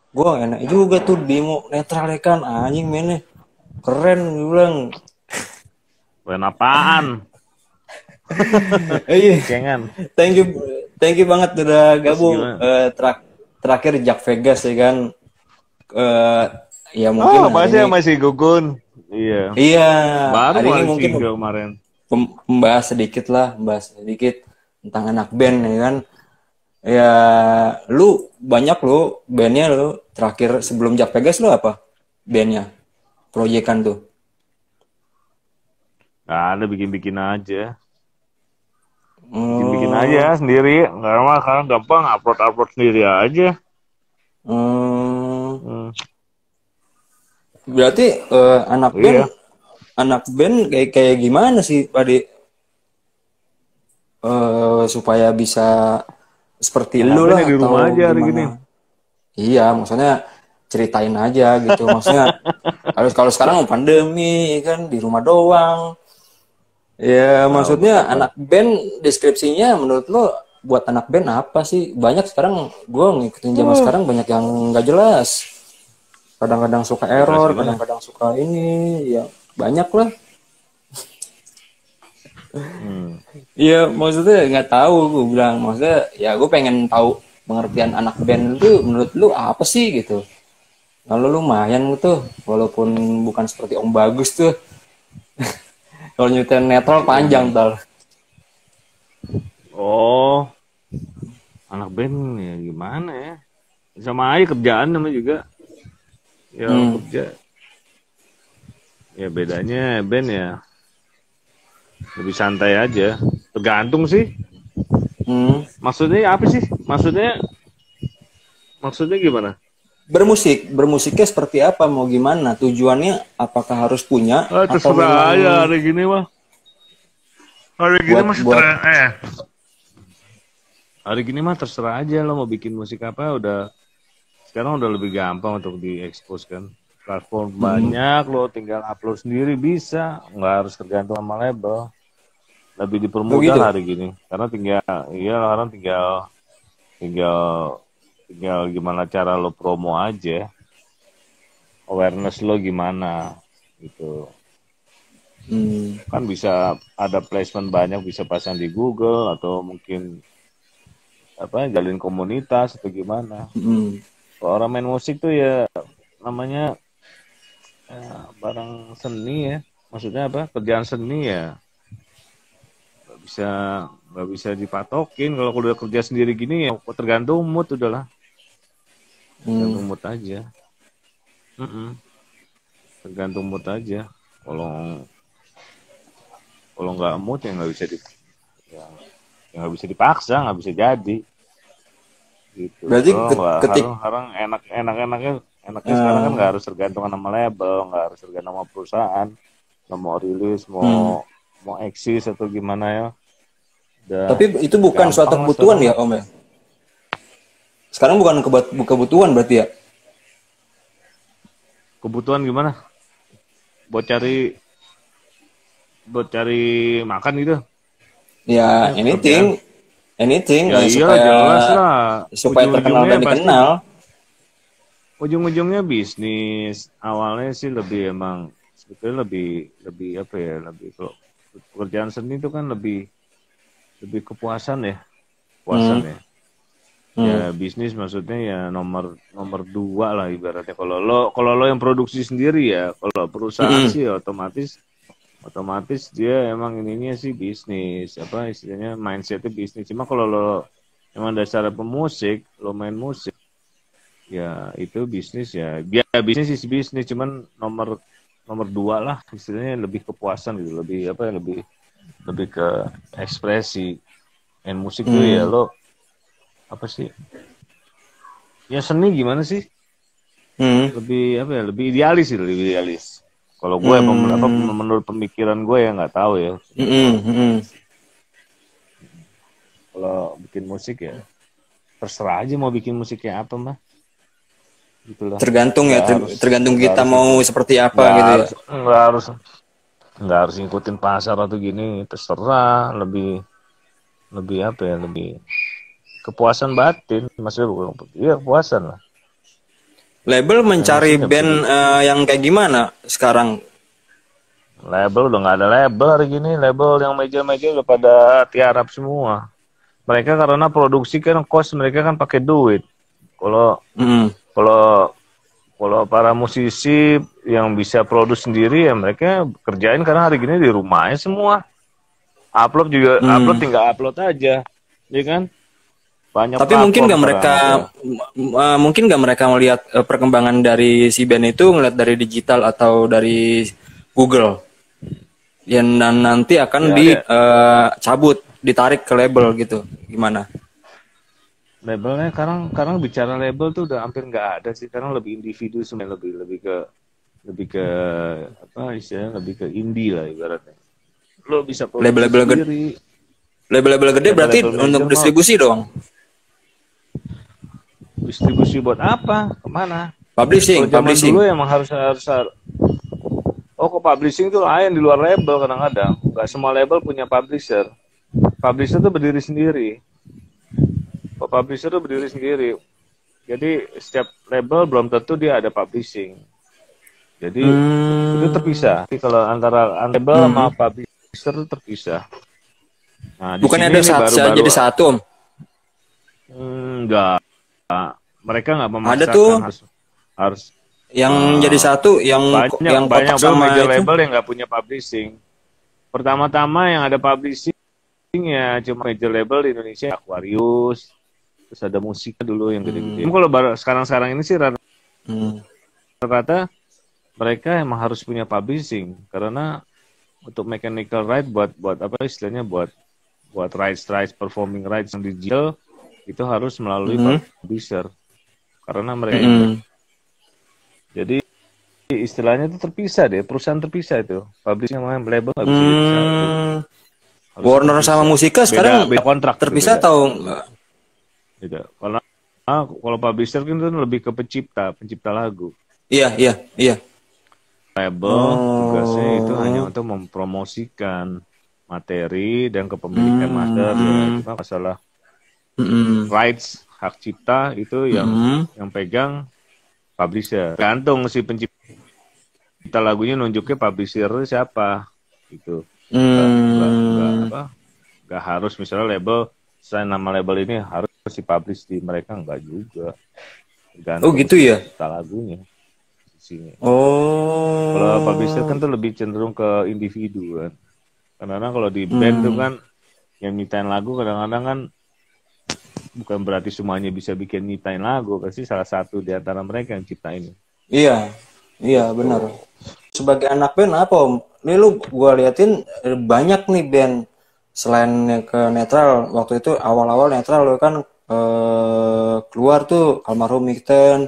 Gue enak juga tuh demo netral ya kan, anjing mainnya keren gue bilang. Keren apaan? Iya, Cengengan. thank you, thank you banget udah Terus gabung. gimana? Terakhir Jack Vegas ya kan. Eh, Ya mungkin Oh, hari masih ini, masih gugun. Iya. iya, Baru hari ini kemarin mungkin single kemarin. membahas sedikit tentang anak band ya kan. Ya, lu banyak lu bandnya lu terakhir sebelum Jack Vegas lu apa bandnya? Proyekan tuh. Gak ada bikin-bikin aja. Bikin-bikin aja Hmm, sendiri. Nggak mah sekarang gampang upload-upload sendiri aja. hmm, Hmm. berarti Iya. anak band kayak kayak gimana sih Padi, supaya bisa seperti Anak lu band lah ya di atau rumah aja hari gimana? gini. Iya, maksudnya ceritain aja gitu. Maksudnya kalau kalau sekarang mau pandemi kan di rumah doang. Ya, Tahu maksudnya bener lah. anak band deskripsinya menurut lo buat anak band apa sih? Banyak sekarang gue ngikutin zaman Uh, sekarang banyak yang nggak jelas. Kadang-kadang suka Gak jelas error, gimana? kadang-kadang suka ini, ya banyak lah. Hmm. Iya, maksudnya nggak tahu gue bilang. Maksudnya ya gue pengen tahu pengertian anak band itu menurut lu apa sih gitu. Lalu lumayan gitu, walaupun bukan seperti Om Bagus tuh. Kalau nyetel netral panjang Hmm. tal. Oh, anak band ya gimana ya? Sama aja kerjaan namanya juga. Ya Hmm. kerja. Ya bedanya band ya lebih santai aja. Tergantung sih. Hmm. Maksudnya apa sih? Maksudnya gimana? Bermusiknya seperti apa, mau gimana, tujuannya apakah harus punya Ah, atau terserah memang aja hari gini mah. Hari gini buat mah buat Hari gini mah terserah aja lo mau bikin musik apa udah sekarang udah lebih gampang untuk diekspos kan. Platform hmm, banyak lo tinggal upload sendiri bisa, nggak harus tergantung sama label. Lebih dipermudah begitu. hari gini karena tinggal iya sekarang tinggal tinggal tinggal gimana cara lo promo aja, awareness lo gimana gitu. Hmm, Kan bisa ada placement banyak bisa pasang di Google atau mungkin apa jalin komunitas atau gimana. hmm. Kalau orang main musik tuh ya namanya barang seni ya. Maksudnya apa? Kerjaan seni ya nggak bisa nggak bisa dipatokin. Kalau udah kerja sendiri gini ya tergantung mood udahlah. Hmm. Tergantung mood aja. Mm-mm. Tergantung mood aja. Kalau kalau nggak mood ya nggak bisa ya, ya nggak bisa dipaksa, nggak bisa jadi gitu. Berarti Kalau nggak ketik harus sekarang enaknya sekarang kan eh, nggak harus tergantung sama label, nggak harus tergantung sama perusahaan. Lo mau rilis, hmm. mau eksis atau gimana ya, udah Tapi itu bukan suatu gampang lah kebutuhan sekarang ya mah. Om ya, sekarang bukan kebutuhan berarti ya. Kebutuhan gimana? Buat cari buat cari makan gitu. Ya Maksudnya pekerjaan. anything Ya iyalah supaya jelas lah. terkenal Ujung-ujungnya dan pasti dikenal. ujung-ujungnya bisnis. Awalnya sih lebih emang sebetulnya lebih lebih apa ya? Lebih kalau pekerjaan seni itu kan lebih lebih kepuasan ya, Hmm. kepuasan ya. Ya Hmm. bisnis maksudnya ya nomor nomor dua lah ibaratnya. Kalau lo yang produksi sendiri ya, kalau perusahaan Hmm. sih ya otomatis dia emang ininya sih bisnis apa istilahnya mindsetnya bisnis. Cuma kalau lo emang dasar pemusik, lo main musik ya itu bisnis ya. Dia bisnis sih bisnis, cuman nomor nomor dua lah istilahnya lebih kepuasan gitu, lebih apa ya lebih lebih ke ekspresi. Main musik tuh ya Hmm. lo apa sih? Ya seni gimana sih? Hmm. Lebih apa ya lebih idealis sih lebih idealis kalau gue apa Hmm. menurut pemikiran gue ya nggak tahu ya Hmm. Hmm. kalau bikin musik ya terserah aja mau bikin musik kayak apa mah gitulah Tergantung ya, tergantung nggak kita harus mau ikut seperti apa nggak gitu ya. harus nggak harus nggak harus ngikutin pasar atau gini terserah lebih lebih apa ya lebih kepuasan batin maksudnya bukan iya kepuasan lah Label mencari musik nggak bisa band yang kayak gimana sekarang? label udah nggak ada label hari gini, label yang major-major udah pada tiarap semua. Mereka karena produksi kan cost mereka kan pakai duit. Kalau Mm. kalau kalau para musisi yang bisa produksi sendiri ya mereka kerjain karena hari gini di rumahnya semua. Upload juga upload Mm. tinggal upload aja, ya kan? Banyak Tapi mungkin platform nggak sekarang mereka ada. mungkin nggak mereka melihat perkembangan dari si band itu ngeliat dari digital atau dari Google yang nanti akan Ya, ya. dicabut, ditarik ke label gitu. Gimana? Labelnya sekarang sekarang bicara label tuh udah hampir nggak ada sih. Sekarang lebih individu sebenarnya lebih ke apa istilahnya lebih ke indie lah ibaratnya. Lo bisa produksi Label-label gede, sendiri. label-label gede berarti Label-label untuk major mah distribusi dong. distribusi buat apa? Kemana? Kalau Publishing, zaman dulu publishing. emang oh kok publishing tuh lain di luar label kadang-kadang. Nggak semua label punya publisher. Publisher tuh berdiri sendiri. Publisher tuh berdiri sendiri. Jadi setiap label belum tentu dia ada publishing. Jadi itu Hmm. terpisah. Jadi kalau antara label sama Mhm. publisher itu terpisah. Nah di Bukannya sini ada nih baru-baru jadi satu, Om? enggak, mereka nggak Ada memaksakan tuh harus harus yang jadi eh, satu, banyak yang banyak kotak dulu sama major itu. label yang nggak punya publishing. Pertama-tama yang ada publishing ya cuma major label di Indonesia Aquarius, terus ada musiknya dulu yang gede-gede. Hmm. Kalau sekarang-sekarang ini sih Hmm. rata-rata mereka emang harus punya publishing karena untuk mechanical right buat buat apa istilahnya buat buat rights performing rights yang digital itu harus melalui Hmm. publisher karena mereka yang Hmm. jadi istilahnya itu terpisah deh perusahaan terpisah itu publishing sama label nggak bisa jadi satu Hmm. harusnya Warner sama terpisah Musika beda sekarang beda kontrak itu terpisah beda atau enggak? beda karena kalau publisher kan itu lebih ke pencipta lagu Iya, iya, iya. label tugasnya itu hanya Oh. untuk mempromosikan materi dan kepemilikan master ya itu Hmm. kan masalah Hmm. rights hak cipta itu Hmm. yang pegang publisher. Gantung si pencipta lagunya nunjuknya publisher siapa gitu. Enggak Hmm. apa? Enggak harus misalnya label selain nama label ini harus si publish di mereka enggak juga. Oh Gantung gitu si ya. pencipta lagunya di sini. Kalau publisher kan Oh. tuh lebih cenderung ke individu kan. Karena kalau di band tuh Hmm. kan yang nyiptain lagu kadang-kadang kan bukan berarti semuanya bisa bikin nyiptain lagu, pasti salah satu di antara mereka yang ciptain. Iya. Iya, benar. Tuh. Sebagai anak band apa, Om? Ini lu gua liatin banyak nih band selain ke netral. Waktu itu awal-awal netral lu kan keluar tuh almarhum Mixten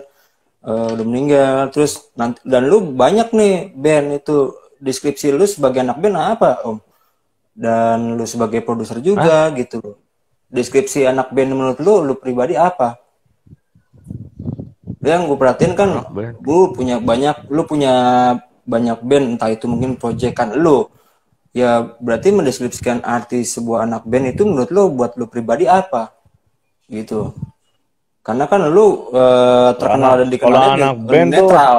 udah meninggal. Terus nanti dan lu banyak nih band itu. Deskripsi lu sebagai anak band apa, Om? Dan lu sebagai produser Hah? juga gitu. Deskripsi anak band menurut lu pribadi apa? Yang gue perhatiin kan Anak band. lu punya banyak band, entah itu mungkin proyekan lu. Ya berarti mendeskripsikan arti sebuah anak band itu menurut lu buat lu pribadi apa? Gitu. Karena kan lu terkenal dan Kalau dikenalnya di anak band tuh netral.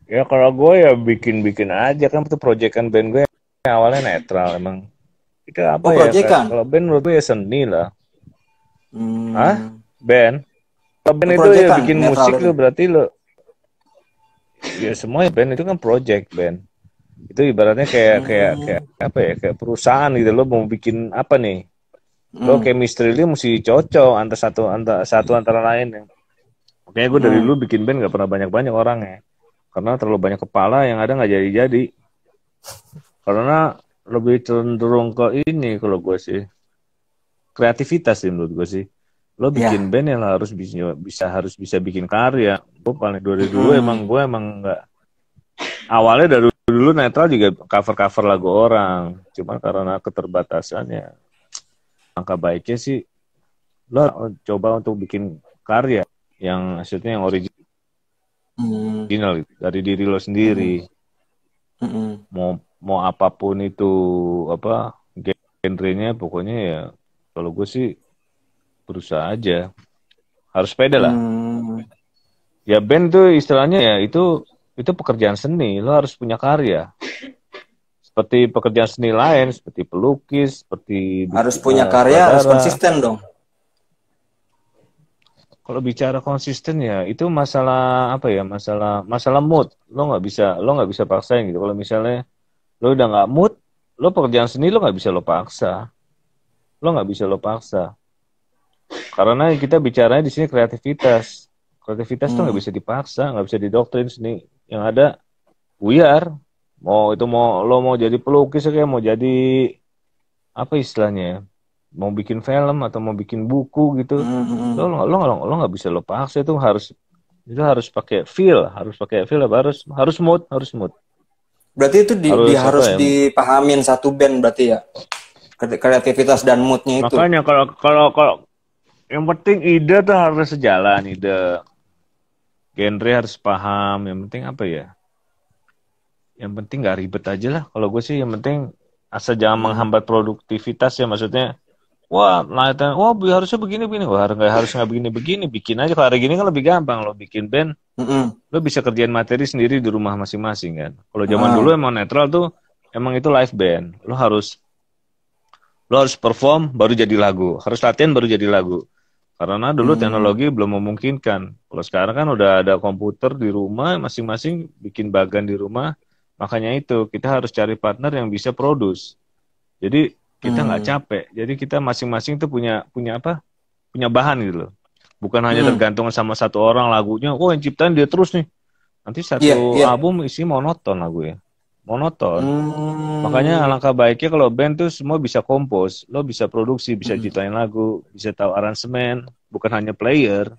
ya kalau gue ya bikin-bikin aja kan itu proyekan band gue yang awalnya netral emang. Itu apa Oh, ya? proyekan. Kalau band menurut gue ya seni lah. Hah? Hmm, Band? Kalau band itu ya proyekan bikin netral musik itu. lo berarti lo ya semua band itu kan project band. Itu ibaratnya kayak Hmm, apa ya? Kayak perusahaan gitu lo mau bikin apa nih? Lo hmm, chemistry lo mesti cocok antara satu antara lain ya. Makanya gue dari hmm, dulu bikin band gak pernah banyak-banyak orangnya. Karena terlalu banyak kepala yang ada nggak jadi-jadi. Karena lebih cenderung ke ini kalau gue sih. Kreativitas sih menurut gue sih. Lo bikin ya. band yang harus bisa bikin karya. Gue paling dari dulu Hmm, gue emang nggak. Awalnya dari dulu netral juga cover-cover lagu orang. Cuma karena keterbatasannya. Langkah baiknya sih lo coba untuk bikin karya yang maksudnya yang original hmm, gitu, dari diri lo hmm, sendiri. hmm. Mau apapun itu apa genrenya pokoknya ya kalau gue sih berusaha aja harus pede lah. Ya band tuh istilahnya ya itu pekerjaan seni, lo harus punya karya. Seperti pekerjaan seni lain, seperti pelukis, seperti Harus punya karya, harus sutradara. konsisten dong. Kalau bicara konsisten ya itu masalah apa ya, masalah mood. Lo nggak bisa paksain gitu. Kalau misalnya lo udah nggak mood, lo pekerjaan seni lo nggak bisa lo paksa. Lo nggak bisa lo paksa. Karena kita bicaranya di sini kreativitas. Kreativitas tuh nggak bisa dipaksa, nggak bisa didoktrin seni. Yang ada buyar. Mau lo mau jadi pelukis kayak mau jadi apa istilahnya ya? Mau bikin film atau mau bikin buku gitu. Lo nggak bisa lo paksa, itu harus pakai feel, harus mood. Berarti itu harus Ya? dipahamin satu band berarti ya. Kreativitas dan moodnya itu. Makanya kalau yang penting ide tuh harus sejalan, ide genre harus paham. Yang penting apa ya? Yang penting nggak ribet aja lah. Kalau gue sih yang penting asal jangan menghambat produktivitas ya, maksudnya. Wah, harusnya begini. Wah, nggak begini. Bikin aja. Kalau hari gini kan lebih gampang. Lo bikin band, lo bisa kerjain materi sendiri di rumah masing-masing kan. Kalau zaman dulu emang netral tuh, emang itu live band. Lo harus perform baru jadi lagu. Harus latihan baru jadi lagu. Karena dulu teknologi belum memungkinkan. Kalau sekarang kan udah ada komputer di rumah, masing-masing bikin bagan di rumah. Makanya itu, kita harus cari partner yang bisa produce. Jadi kita nggak capek. Jadi kita masing-masing tuh punya apa? Punya bahan gitu loh. Bukan hanya tergantung sama satu orang lagunya. Oh, yang ciptain dia terus nih. Nanti satu album isi monoton lagu ya. Monoton. Makanya alangkah baiknya kalau band tuh semua bisa kompos. Lo bisa produksi, bisa ciptain lagu, bisa tahu aransemen, bukan hanya player.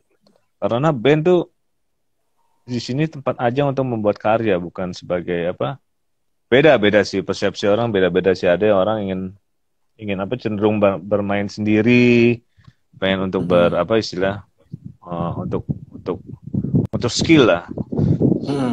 Karena band tuh di sini tempat aja untuk membuat karya, bukan sebagai apa? Beda-beda sih persepsi orang, beda-beda sih. Ada orang ingin apa cenderung bermain sendiri, pengen untuk untuk skill lah.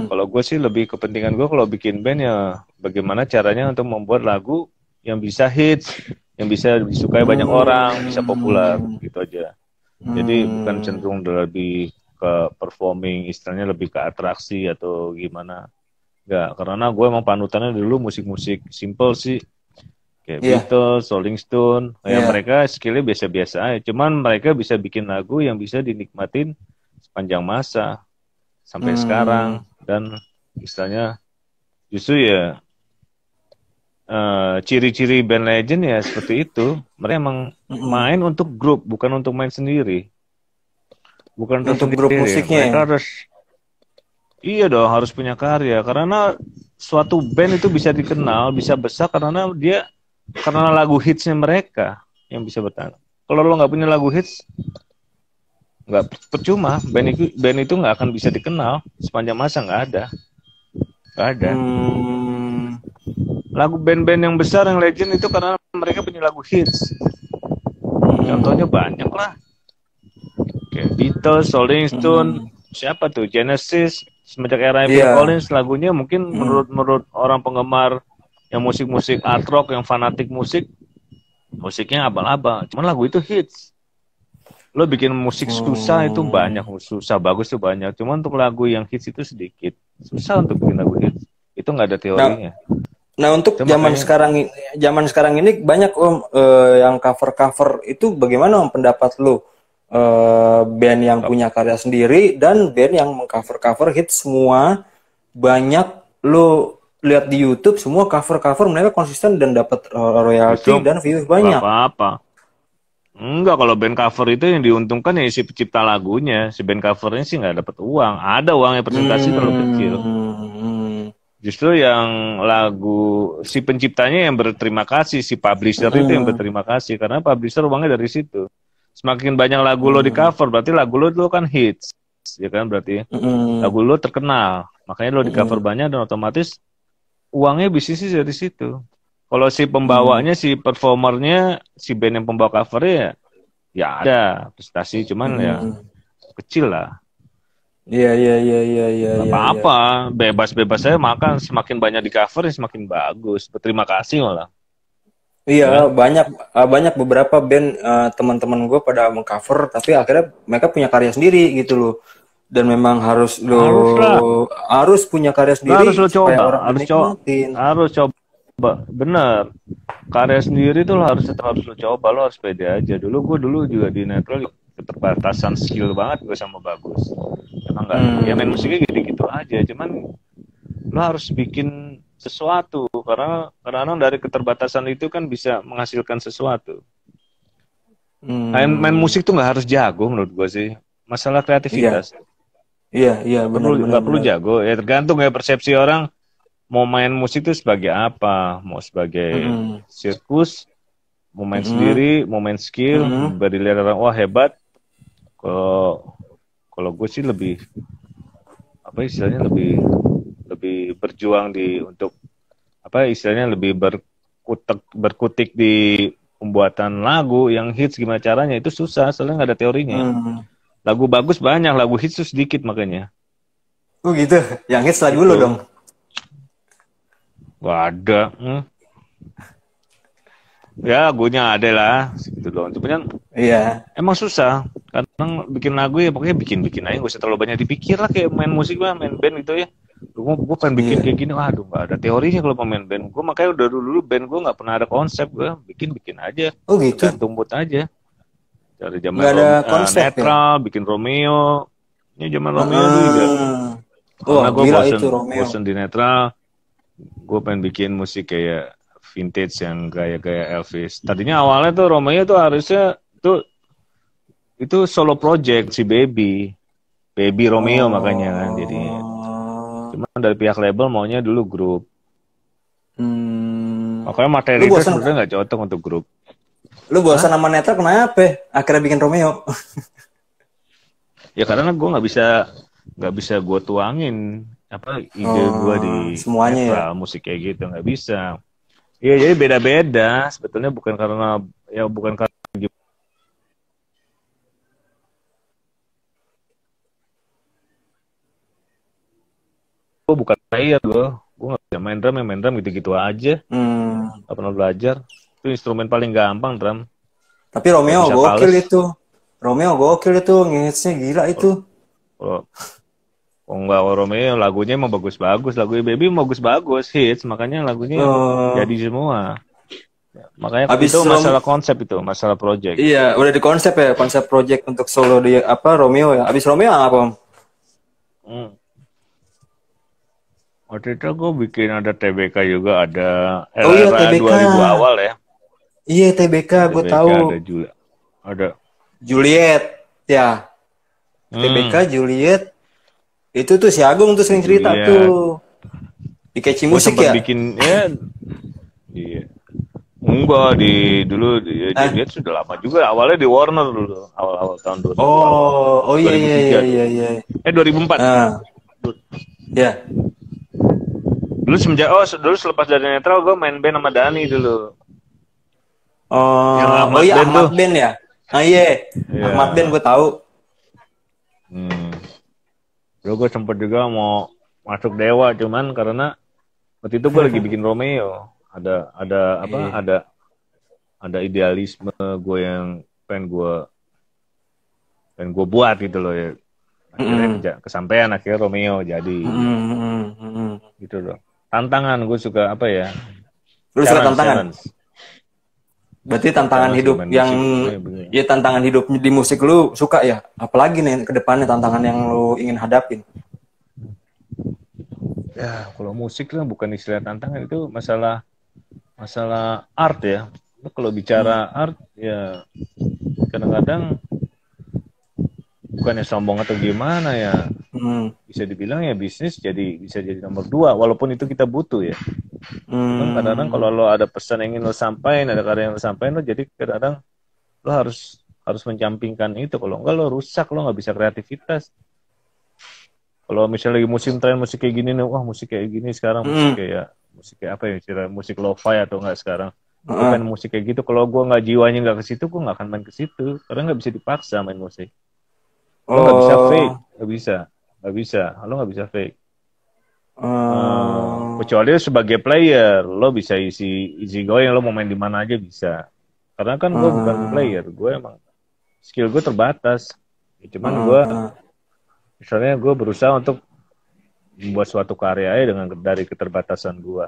Kalau gue sih lebih kepentingan gue kalau bikin band ya bagaimana caranya untuk membuat lagu yang bisa hits, yang bisa disukai banyak orang, bisa populer gitu aja. Jadi bukan cenderung lebih ke performing, istilahnya lebih ke atraksi atau gimana. Enggak, karena gue emang panutannya dulu musik-musik simple sih. Kayak Beatles, Rolling Stone, mereka skillnya biasa-biasa aja. Cuman mereka bisa bikin lagu yang bisa dinikmatin sepanjang masa sampai sekarang. Dan istilahnya justru ya ciri-ciri band legend ya seperti itu. Mereka emang main untuk grup, bukan untuk main sendiri. Bukan untuk grup musiknya. Mereka harus punya karya. Karena suatu band itu bisa dikenal, bisa besar karena lagu hitsnya mereka yang bisa bertahan. Kalau lo nggak punya lagu hits, nggak percuma. Band itu nggak akan bisa dikenal sepanjang masa, nggak ada. Lagu band-band yang besar, yang legend itu karena mereka punya lagu hits. Contohnya banyak lah. Kayak Beatles, Rolling Stone, siapa tuh? Genesis, semenjak era Phil Collins, lagunya mungkin menurut orang penggemar yang musik-musik art rock, yang fanatik musiknya abal-abal. Cuman lagu itu hits. Lo bikin musik susah itu banyak, susah bagus tuh banyak. Cuman untuk lagu yang hits itu sedikit. Susah untuk bikin lagu hits. Itu nggak ada teorinya. Nah untuk zaman sekarang ini banyak yang cover itu bagaimana pendapat lo? Band yang punya karya sendiri dan band yang mengcover hits semua, banyak lo lihat di YouTube semua cover mereka konsisten dan dapat royalti dan views banyak. Apa-apa. Enggak, kalau band cover itu yang diuntungkan ya si pencipta lagunya. Si band covernya sih nggak dapat uang. Ada uangnya, presentasi terlalu kecil. Justru yang lagu si penciptanya yang berterima kasih, si publisher itu yang berterima kasih karena publisher uangnya dari situ. Semakin banyak lagu lo di cover berarti lagu lo kan hits, ya kan, berarti lagu lo terkenal. Makanya lo di cover banyak dan otomatis uangnya bisnisnya dari situ. Kalau si pembawanya, si performernya, si band yang pembawa covernya ya ada prestasi, cuman ya kecil lah. Iya. Apa-apa, bebas saya makan, semakin banyak di cover semakin bagus. Berterima kasih malah. Iya, ya kan? banyak beberapa band teman-teman gue pada mengcover, tapi akhirnya mereka punya karya sendiri gitu loh. Dan memang Harus lah, harus punya karya sendiri harus lo supaya coba, orang dinikmatin. harus coba, bener. Karya sendiri tuh lo harus tetap harus lo coba, lo harus pede aja. Gue dulu juga di netral keterbatasan skill banget gue sama bagus. Emang nggak, ya main Hmm, musiknya gitu-gitu aja. Cuman lo harus bikin sesuatu karena kadang dari keterbatasan itu kan bisa menghasilkan sesuatu. Main hmm, musik tuh nggak harus jago menurut gue sih. Masalah iya, kreativitas. iya, benar, benar, Nggak perlu benar. jago. Ya tergantung ya persepsi orang mau main musik itu sebagai apa. Mau sebagai Mm-mm, sirkus, mau main mm-mm, sendiri, mau main skill, mm-mm, dilihat orang wah hebat. Kalau kalau gue sih lebih apa istilahnya lebih lebih berjuang di untuk apa istilahnya lebih berkutik di pembuatan lagu yang hits gimana caranya itu susah soalnya nggak ada teorinya. mm. Lagu bagus banyak, lagu hits tuh sedikit makanya. Oh gitu, yang hits lagu lo dong. Itu nggak ada. Ya lagunya ada lah, segitu doang. Cuman kan Iya, emang susah. Kadang bikin lagu ya pokoknya bikin aja, gak usah terlalu banyak dipikir lah kayak main musik lah, main band gitu ya. Gue pengen bikin iya. kayak gini, waduh nggak ada teorinya kalau pemain band. Gue makanya udah dulu band gue nggak pernah ada konsep, gue bikin aja, Oh gitu, tergantung mood aja. Dari zaman nggak ada konsep ya. netral, bikin Romeo. Ini zaman Romeo dulu juga. Heeh. Wah, Karena gue gila itu Romeo. bosen di netral, gue pengen bikin musik kayak vintage yang gaya-gaya Elvis. Tadinya awalnya tuh Romeo tuh harusnya tuh itu solo project si Baby Romeo makanya kan jadinya. Oh, Cuma dari pihak label maunya dulu grup. Makanya materi lu itu bosan, sebenarnya nggak cocok untuk grup. lu bosan Hah? sama netral kenapa? Akhirnya bikin Romeo. Ya karena gue nggak bisa gue tuangin apa ide gue di Oh, semuanya ya. netral musik kayak gitu nggak bisa. Iya jadi beda-beda sebetulnya bukan karena gue bukan player gue nggak bisa main drum gitu-gitu aja Hmm. nggak pernah belajar itu instrumen paling gampang drum Tapi nggak Romeo bisa gokil fales itu. Romeo gokil itu, ngehitsnya gila itu. kalau nggak Romeo lagunya emang bagus-bagus lagunya Baby emang bagus-bagus hits makanya lagunya Eh, jadi semua makanya itu abis Rom, masalah konsep itu masalah project. iya udah di konsep ya, konsep project untuk solo di apa Romeo ya. Abis Romeo apa Om? Hmm. Waktu itu gue bikin ada TBK juga ada Oh iya era TBK. 2000 awal ya Iya TBK, gue TBK tahu. ada juga ada Juliet, ya. TBK hmm Juliet. Itu tuh si Agung tuh ada sering cerita Juliet tuh di Keci gue Musik sempat ya. bikin ya iya. Enggak dulu di Eh, Juliet sudah lama juga awalnya di Warner dulu awal-awal tahun 2000 awal oh, oh iya iya iya 2003 iya dulu iya. 2004 Ah, ya. dulu dulu selepas dari netral gue main band sama Dani dulu yang Oh, oh Ahmad iya Band Ahmad tuh Ben ya. Ah iya, iya Ahmad Ben gue tahu. hmm. Dulu gue sempet juga mau masuk Dewa cuman karena waktu itu gue lagi bikin Romeo ada apa Iya. ada idealisme gue yang pengen gue buat gitu loh ya Mm-mm. akhirnya kesampaian akhirnya Romeo jadi Mm-mm, mm-mm. gitu loh tantangan gue suka apa ya Lu suka challenge tantangan? challenge Berarti suka tantangan challenge gue hidup main yang musik begini. ya tantangan hidup di musik lu suka ya? Apalagi nih ke depannya tantangan yang lu ingin hadapin? Ya kalau musik lah bukan istilah tantangan itu masalah masalah art ya. Lu kalau Hmm. bicara art ya kadang-kadang bukannya sombong atau gimana ya Hmm. bisa dibilang ya bisnis bisa jadi nomor dua walaupun itu kita butuh ya. Cuman kadang-kadang kalau Hmm. lo ada pesan yang ingin lo sampaikan ada karya yang lo sampaikan lo jadi kadang-kadang lo harus mencampingkan itu kalau enggak lo rusak lo nggak bisa kreativitas. Kalau misalnya lagi musim tren musik kayak gini nih, wah musik kayak gini sekarang Hmm. musik kayak apa ya, istilah musik lo-fi atau enggak sekarang. Gue Heeh. pengen musik kayak gitu. Kalau gue nggak jiwanya nggak ke situ, gue nggak akan main ke situ. Karena nggak bisa dipaksa main musik. Lo nggak bisa fake, Oh. nggak bisa, lo nggak bisa fake. Eh, Kecuali sebagai player, lo bisa easy going, lo mau main di mana aja bisa. Karena kan gue bukan player, gue emang skill gue terbatas. Cuman gue, misalnya gue berusaha untuk membuat suatu karya dari keterbatasan gue.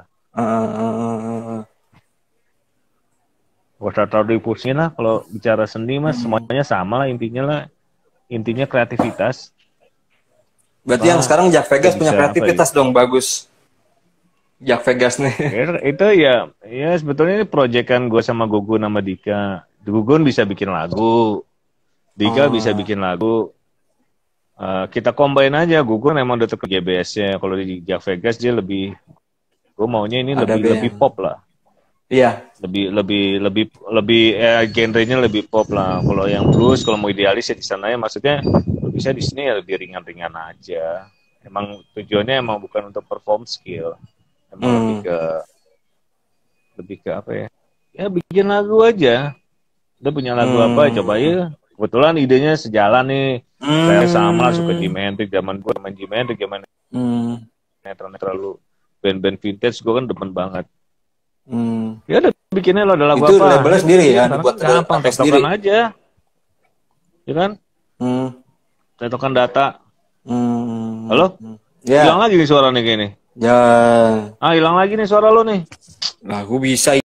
Gak usah terlalu dipusingin lah, kalau bicara seni mas semuanya sama lah intinya kreativitas. Berarti yang sekarang Jack Vegas punya kreativitas dong, bagus. Jack Vegas nih. Itu ya sebetulnya ini proyekan gue sama Gugun sama Dika. Gugun bisa bikin lagu, Dika bisa bikin lagu. Kita combine aja. Gugun emang udah ke GBS-nya. Kalau di Jack Vegas dia lebih, gue maunya ini lebih pop lah. Iya. Lebih genrenya lebih pop lah. Kalau yang blues, kalau mau idealis ya di sana ya, maksudnya bisa di sini ya lebih ringan-ringan aja. Emang tujuannya emang bukan untuk perform skill. Emang lebih ke apa ya? Ya bikin lagu aja. Udah punya lagu apa? Coba ya. Kebetulan idenya sejalan nih. Saya sama suka G-Matic, zaman gue main G-Matic, zaman netral lu band-band vintage gue kan demen banget. Ya udah bikinnya lo ada lagu itu apa? Itu labelnya sendiri ya, buat gampang, tektokan aja. Ya kan? Tektokan data. Halo? Ya. Hilang lagi nih suara nih gini. Ya. Hilang lagi nih suara lo nih. Lah, gue bisa